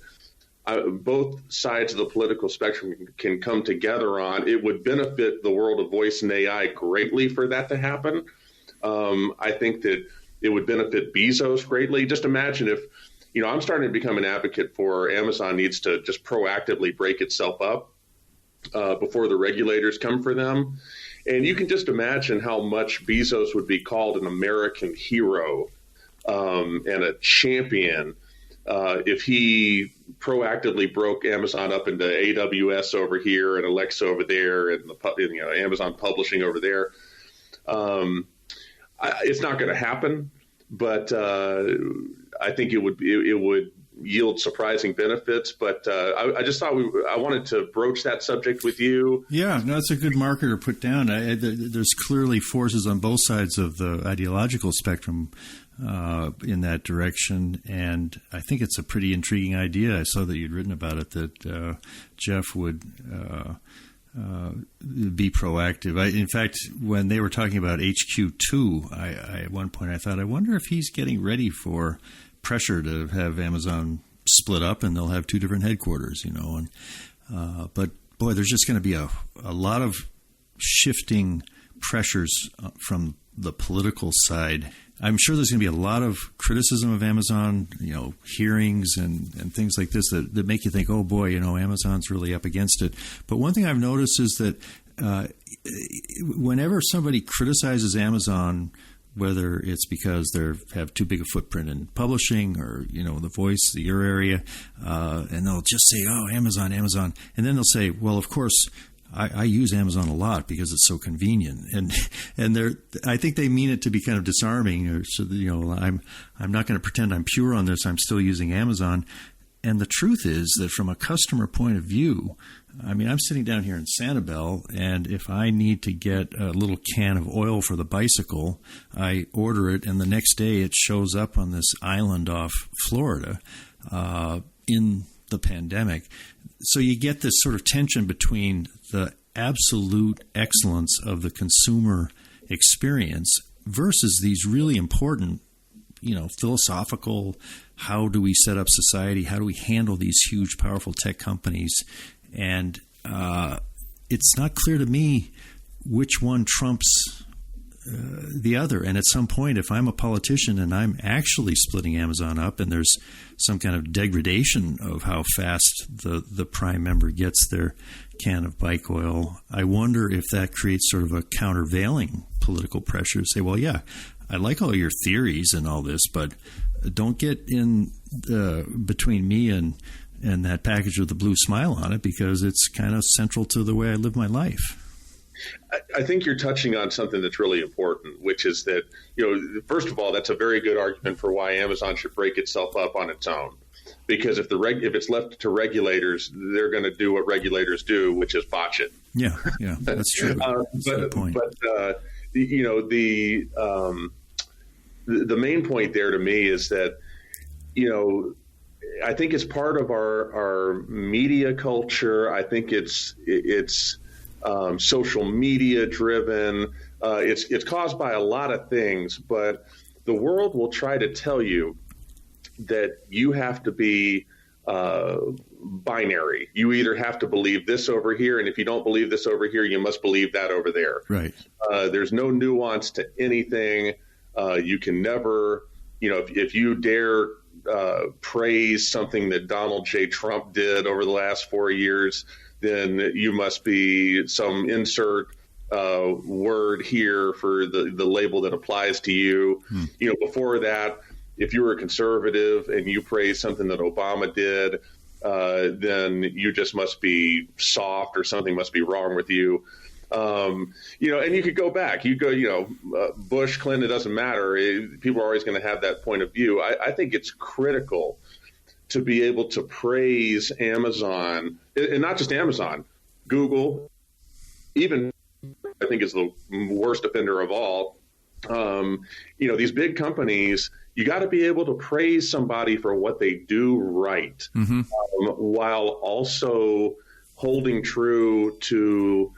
S2: both sides of the political spectrum can come together on. It would benefit the world of voice and AI greatly for that to happen. I think that it would benefit Bezos greatly. Just imagine if, I'm starting to become an advocate for Amazon needs to just proactively break itself up before the regulators come for them. And you can just imagine how much Bezos would be called an American hero and a champion if he proactively broke Amazon up into AWS over here and Alexa over there and Amazon Publishing over there, it's not going to happen. But I think it would yield surprising benefits. But I just thought I wanted to broach that subject with you.
S1: Yeah, no, it's a good marker to put down. There's clearly forces on both sides of the ideological spectrum in that direction, and I think it's a pretty intriguing idea. I saw that you'd written about it, that Jeff would be proactive. In fact, when they were talking about HQ2, at one point I thought, I wonder if he's getting ready for pressure to have Amazon split up and they'll have two different headquarters, And but boy, there's just going to be a lot of shifting pressures from the political side. I'm sure there's going to be a lot of criticism of Amazon, hearings and things like this that make you think, oh boy, Amazon's really up against it. But one thing I've noticed is that whenever somebody criticizes Amazon, whether it's because they have too big a footprint in publishing or, the voice, your area, and they'll just say, oh, Amazon. And then they'll say, well, of course, I use Amazon a lot because it's so convenient, and I think they mean it to be kind of disarming. Or so I'm not going to pretend I'm pure on this. I'm still using Amazon, and the truth is that from a customer point of view, I mean, I'm sitting down here in Sanibel, and if I need to get a little can of oil for the bicycle, I order it, and the next day it shows up on this island off Florida in the pandemic. So you get this sort of tension between the absolute excellence of the consumer experience versus these really important, philosophical, how do we set up society? How do we handle these huge, powerful tech companies? And it's not clear to me which one trumps the other. And at some point, if I'm a politician and I'm actually splitting Amazon up and there's some kind of degradation of how fast the prime member gets their can of bike oil, I wonder if that creates sort of a countervailing political pressure to say, well, yeah, I like all your theories and all this, but don't get in between me and that package with the blue smile on it, because it's kind of central to the way I live my life.
S2: I think you're touching on something that's really important, which is that, first of all, that's a very good argument for why Amazon should break itself up on its own. Because if it's left to regulators, they're going to do what regulators do, which is botch it.
S1: Yeah, that's true. That's a good point.
S2: But the main point there to me is that, I think it's part of our media culture. I think it's social media driven. It's caused by a lot of things, but the world will try to tell you that you have to be binary. You either have to believe this over here, and if you don't believe this over here, you must believe that over there.
S1: Right.
S2: There's no nuance to anything. You can never, if you dare praise something that Donald J. Trump did over the last 4 years, then you must be some insert word here for the label that applies to you. Before that, if you were a conservative and you praise something that Obama did, then you just must be soft or something must be wrong with you. And you could go back. You go, Bush, Clinton, it doesn't matter. People are always going to have that point of view. I think it's critical to be able to praise Amazon, and not just Amazon, Google, even I think is the worst offender of all. These big companies, you got to be able to praise somebody for what they do right, while also holding true to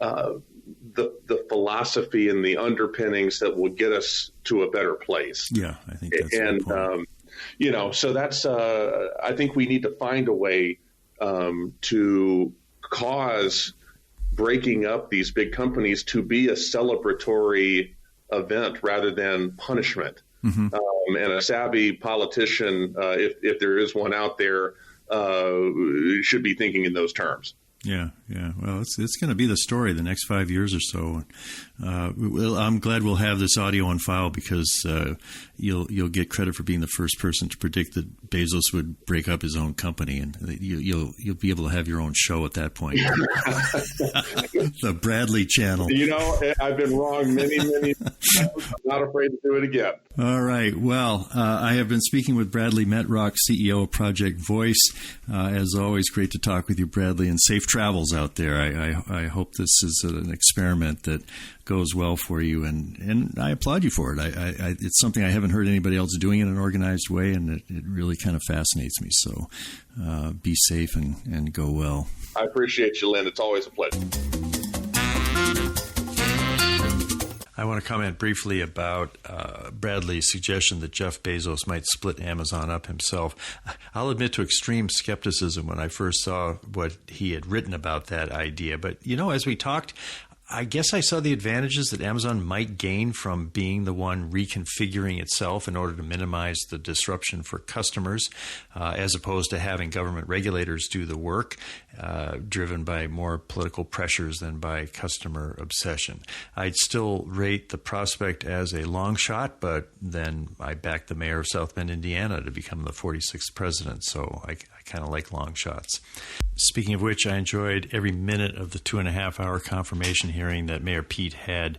S2: the philosophy and the underpinnings that will get us to a better place.
S1: Yeah, I think that's a good point.
S2: So that's I think we need to find a way to cause breaking up these big companies to be a celebratory event rather than punishment. And a savvy politician, if there is one out there, should be thinking in those terms.
S1: Yeah. Well, it's going to be the story the next 5 years or so. I'm glad we'll have this audio on file because you'll get credit for being the first person to predict that Bezos would break up his own company, and you'll be able to have your own show at that point. The Bradley Channel.
S2: I've been wrong many times. I'm not afraid to do it again.
S1: All right. Well, I have been speaking with Bradley Metrock, CEO of Project Voice. As always, great to talk with you, Bradley, and safe travels out there. I hope this is an experiment that goes well for you, and I applaud you for it. It's something I haven't heard anybody else doing in an organized way, and it really kind of fascinates me. So be safe and go well.
S2: I appreciate you, Lynn. It's always a pleasure.
S1: I want to comment briefly about Bradley's suggestion that Jeff Bezos might split Amazon up himself. I'll admit to extreme skepticism when I first saw what he had written about that idea. But, as we talked, I guess I saw the advantages that Amazon might gain from being the one reconfiguring itself in order to minimize the disruption for customers, as opposed to having government regulators do the work, driven by more political pressures than by customer obsession. I'd still rate the prospect as a long shot, but then I backed the mayor of South Bend, Indiana, to become the 46th president, so I kind of like long shots. Speaking of which, I enjoyed every minute of the 2.5-hour confirmation hearing that Mayor Pete had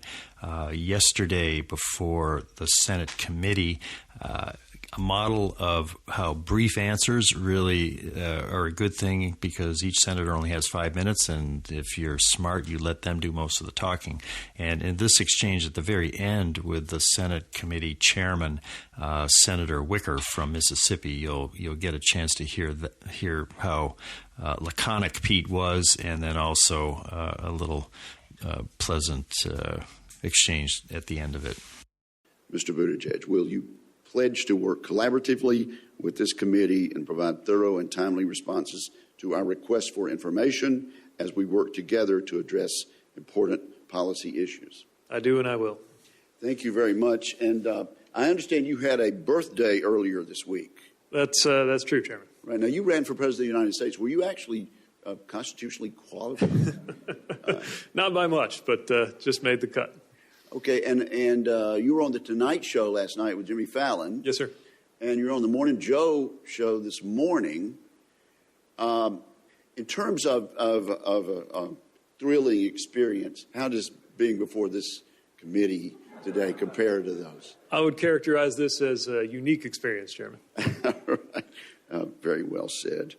S1: yesterday before the Senate committee. A model of how brief answers really are a good thing because each senator only has 5 minutes, and if you're smart, you let them do most of the talking. And in this exchange at the very end with the Senate committee chairman, Senator Wicker from Mississippi, you'll get a chance to hear how laconic Pete was, and then also a little pleasant exchange at the end of it.
S3: Mr. Buttigieg, will you pledge to work collaboratively with this committee and provide thorough and timely responses to our requests for information as we work together to address important policy issues?
S4: I do, and I will.
S3: Thank you very much. And I understand you had a birthday earlier this week.
S4: That's true, Chairman.
S3: Right. Now, you ran for President of the United States. Were you actually constitutionally qualified?
S4: Not by much, but just made the cut.
S3: Okay, and you were on the Tonight Show last night with Jimmy Fallon.
S4: Yes, sir.
S3: And you're on the Morning Joe show this morning. In terms of a thrilling experience, how does being before this committee today compare to those?
S4: I would characterize this as a unique experience, Chairman.
S3: Right. Very well said.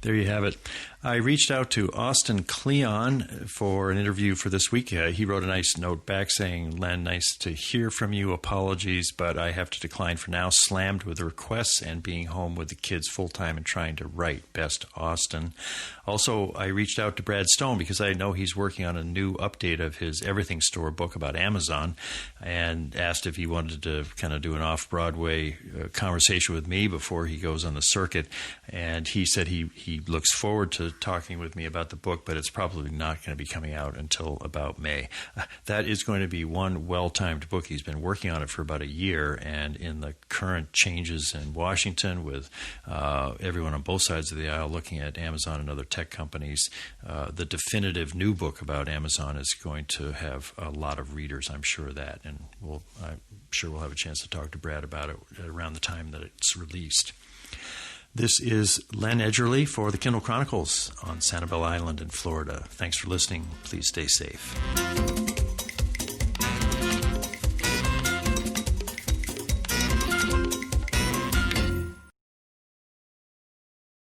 S1: There you have it. I reached out to Austin Kleon for an interview for this week. He wrote a nice note back saying, Len, nice to hear from you. Apologies, but I have to decline for now. Slammed with requests and being home with the kids full-time and trying to write. Best, Austin. Also, I reached out to Brad Stone because I know he's working on a new update of his Everything Store book about Amazon, and asked if he wanted to kind of do an off-Broadway conversation with me before he goes on the circuit. And he said he looks forward to talking with me about the book, but it's probably not going to be coming out until about May. That is going to be one well-timed book. He's been working on it for about a year, and in the current changes in Washington with everyone on both sides of the aisle looking at Amazon and other tech companies, the definitive new book about Amazon is going to have a lot of readers, I'm sure of that, and I'm sure we'll have a chance to talk to Brad about it around the time that it's released. This is Len Edgerly for the Kindle Chronicles on Sanibel Island in Florida. Thanks for listening. Please stay safe.